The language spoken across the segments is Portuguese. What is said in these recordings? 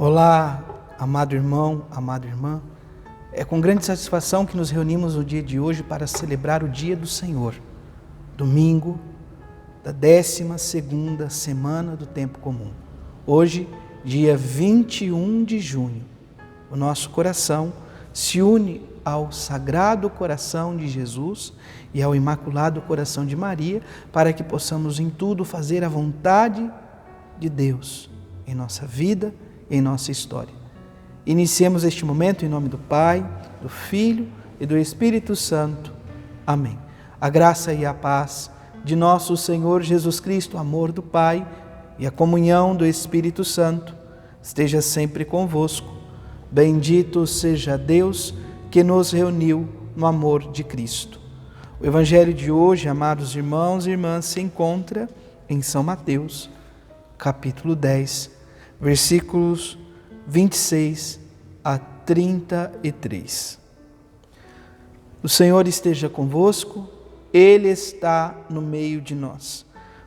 Olá, amado irmão, amada irmã. É com grande satisfação que nos reunimos no dia de hoje para celebrar o dia do Senhor, domingo da 12ª semana do tempo comum. Hoje, dia 21 de junho, o nosso coração se une ao Sagrado Coração de Jesus e ao Imaculado Coração de Maria, para que possamos em tudo fazer a vontade de Deus em nossa vida, em nossa história. Iniciemos este momento em nome do Pai, do Filho e do Espírito Santo. Amém. A graça e a paz de nosso Senhor Jesus Cristo, o amor do Pai e a comunhão do Espírito Santo esteja sempre convosco. Bendito seja Deus que nos reuniu no amor de Cristo. O Evangelho de hoje, amados irmãos e irmãs, se encontra em São Mateus, capítulo 10, versículos 26 a 33. O Senhor esteja convosco, Ele está no meio de nós.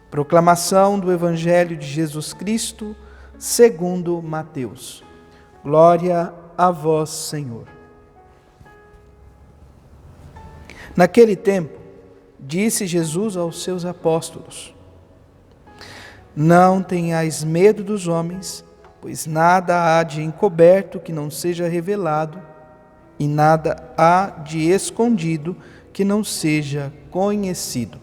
Proclamação do Evangelho de Jesus Cristo, segundo Mateus. Glória a vós, Senhor. Naquele tempo, disse Jesus aos seus apóstolos: Não tenhais medo dos homens, pois nada há de encoberto que não seja revelado, e nada há de escondido que não seja conhecido.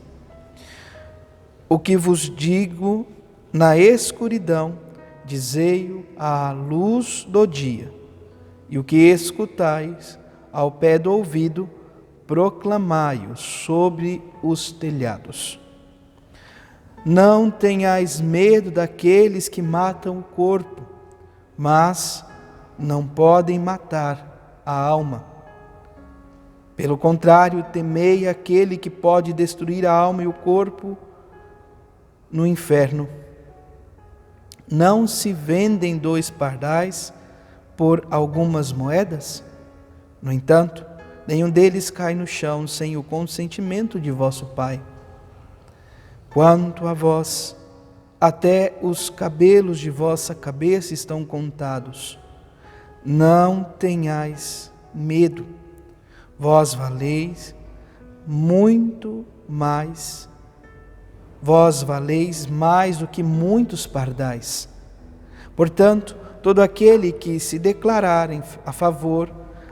O que vos digo na escuridão, dizei-o à luz do dia, e o que escutais ao pé do ouvido, proclamai-o sobre os telhados. Não tenhais medo daqueles que matam o corpo, mas não podem matar a alma. Pelo contrário, temei aquele que pode destruir a alma e o corpo no inferno. Não se vendem 2 pardais por algumas moedas? No entanto, nenhum deles cai no chão sem o consentimento de vosso Pai. Quanto a vós, até os cabelos de vossa cabeça estão contados. Não tenhais medo, vós valeis muito mais. Vós valeis mais do que muitos pardais. Portanto, todo aquele que se declarar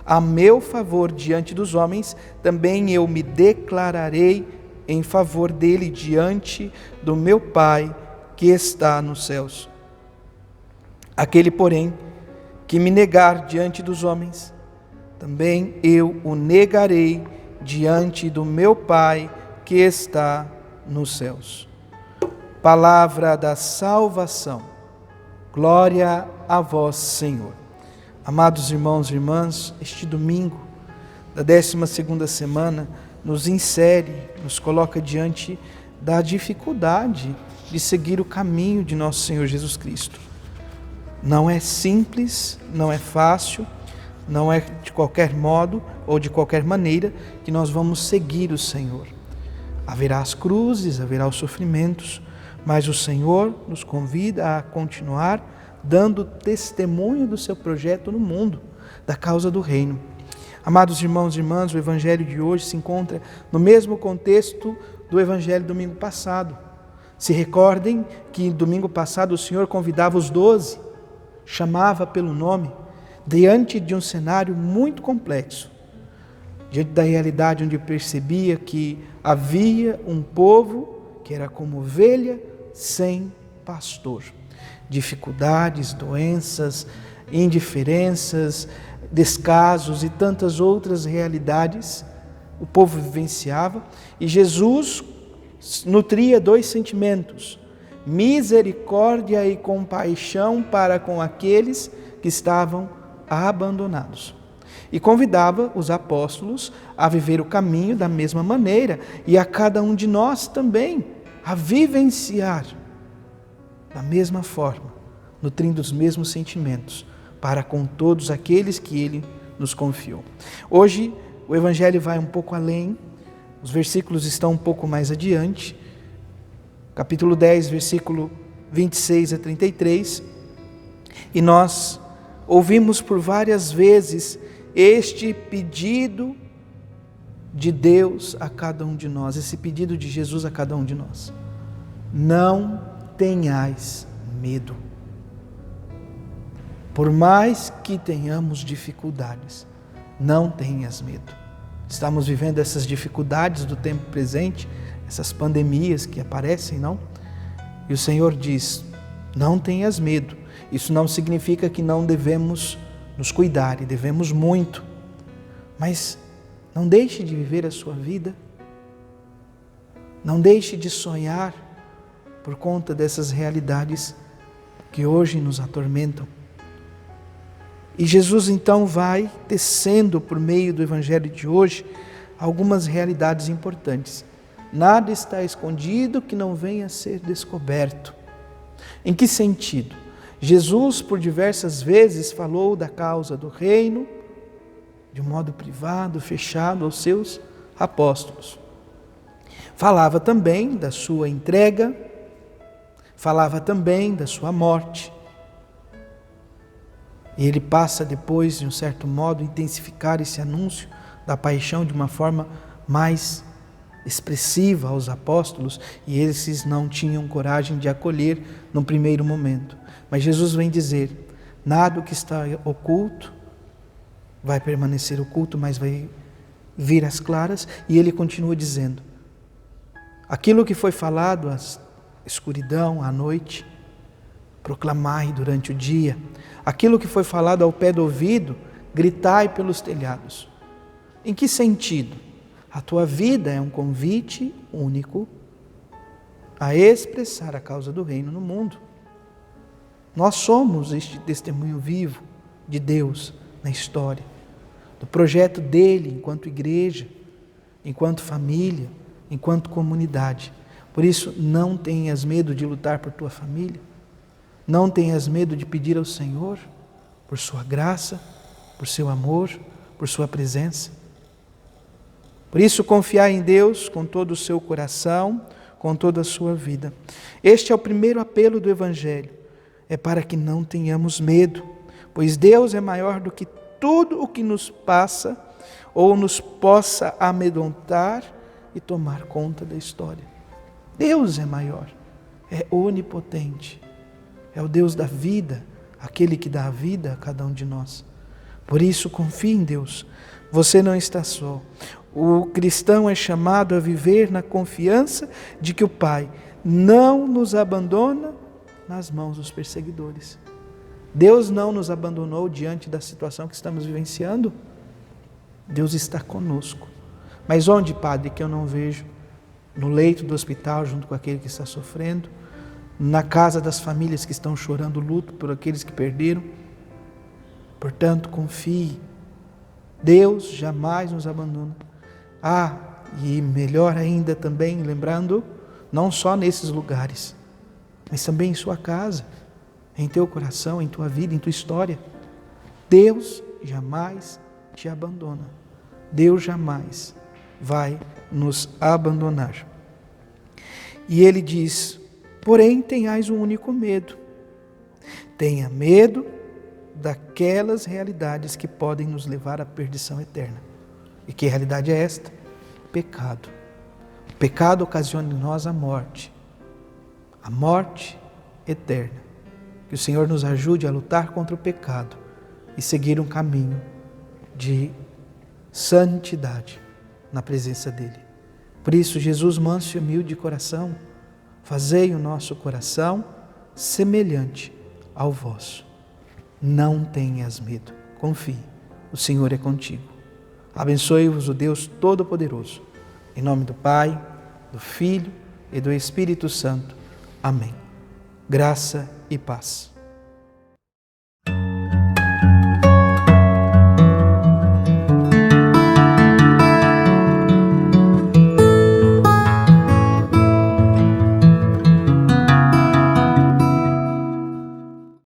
a meu favor diante dos homens, também eu me declararei em favor dele diante do meu Pai que está nos céus. Aquele, porém, que me negar diante dos homens, também eu o negarei diante do meu Pai que está nos céus. Palavra da salvação. Glória a vós, Senhor. Amados irmãos e irmãs, este domingo da 12ª semana nos insere, nos coloca diante da dificuldade de seguir o caminho de nosso Senhor Jesus Cristo. Não é simples, não é fácil, não é de qualquer modo ou de qualquer maneira que nós vamos seguir o Senhor. Haverá as cruzes, haverá os sofrimentos, mas o Senhor nos convida a continuar dando testemunho do seu projeto no mundo, da causa do reino. Amados irmãos e irmãs, o Evangelho de hoje se encontra no mesmo contexto do Evangelho do domingo passado. Se recordem que domingo passado o Senhor convidava os 12, chamava pelo nome, diante de um cenário muito complexo, diante da realidade onde percebia que havia um povo que era como ovelha sem pastor. Dificuldades, doenças, indiferenças, descasos e tantas outras realidades o povo vivenciava, e Jesus nutria 2 sentimentos: misericórdia e compaixão para com aqueles que estavam abandonados. E convidava os apóstolos a viver o caminho da mesma maneira, e a cada um de nós também a vivenciar da mesma forma, nutrindo os mesmos sentimentos para com todos aqueles que Ele nos confiou. Hoje o Evangelho vai um pouco além, os versículos estão um pouco mais adiante, capítulo 10, versículo 26 a 33, e nós ouvimos por várias vezes este pedido de Deus a cada um de nós, esse pedido de Jesus a cada um de nós. Não tenhais medo. Por mais que tenhamos dificuldades, não tenhas medo. Estamos vivendo essas dificuldades do tempo presente, essas pandemias que aparecem, não? E o Senhor diz, não tenhas medo. Isso não significa que não devemos nos cuidar, e devemos muito. Mas não deixe de viver a sua vida. Não deixe de sonhar por conta dessas realidades que hoje nos atormentam. E Jesus então vai tecendo por meio do Evangelho de hoje algumas realidades importantes. Nada está escondido que não venha a ser descoberto. Em que sentido? Jesus, por diversas vezes, falou da causa do reino, de um modo privado, fechado aos seus apóstolos. Falava também da sua entrega, falava também da sua morte. E ele passa depois, de um certo modo, a intensificar esse anúncio da paixão de uma forma mais expressiva aos apóstolos, e esses não tinham coragem de acolher no primeiro momento. Mas Jesus vem dizer, nada que está oculto vai permanecer oculto, mas vai vir às claras, e ele continua dizendo, aquilo que foi falado à escuridão, à noite, proclamai durante o dia, aquilo que foi falado ao pé do ouvido, gritai pelos telhados. Em que sentido? A tua vida é um convite único a expressar a causa do reino no mundo. Nós somos este testemunho vivo de Deus na história, do projeto dele enquanto igreja, enquanto família, enquanto comunidade. Por isso, não tenhas medo de lutar por tua família, não tenhas medo de pedir ao Senhor por sua graça, por seu amor, por sua presença. Por isso, confiar em Deus com todo o seu coração, com toda a sua vida. Este é o primeiro apelo do Evangelho. É para que não tenhamos medo, pois Deus é maior do que tudo o que nos passa ou nos possa amedrontar e tomar conta da história. Deus é maior, é onipotente, é o Deus da vida, aquele que dá a vida a cada um de nós. Por isso, confie em Deus, você não está só. O cristão é chamado a viver na confiança de que o Pai não nos abandona nas mãos dos perseguidores. Deus não nos abandonou diante da situação que estamos vivenciando. Deus está conosco. Mas onde, Padre, que eu não vejo? No leito do hospital, junto com aquele que está sofrendo, na casa das famílias que estão chorando luto por aqueles que perderam. Portanto, confie. Deus jamais nos abandona. E melhor ainda também, lembrando, não só nesses lugares, mas também em sua casa, em teu coração, em tua vida, em tua história. Deus jamais te abandona. Deus jamais vai nos abandonar. E ele diz, porém tenhais um único medo. Tenha medo daquelas realidades que podem nos levar à perdição eterna. E que realidade é esta? Pecado. O pecado ocasiona em nós a morte eterna. Que o Senhor nos ajude a lutar contra o pecado e seguir um caminho de santidade na presença dEle. Por isso, Jesus, manso e humilde de coração, fazei o nosso coração semelhante ao vosso. Não tenhas medo, confie, o Senhor é contigo. Abençoe-vos o Deus Todo-Poderoso, em nome do Pai, do Filho e do Espírito Santo. Amém. Graça e paz.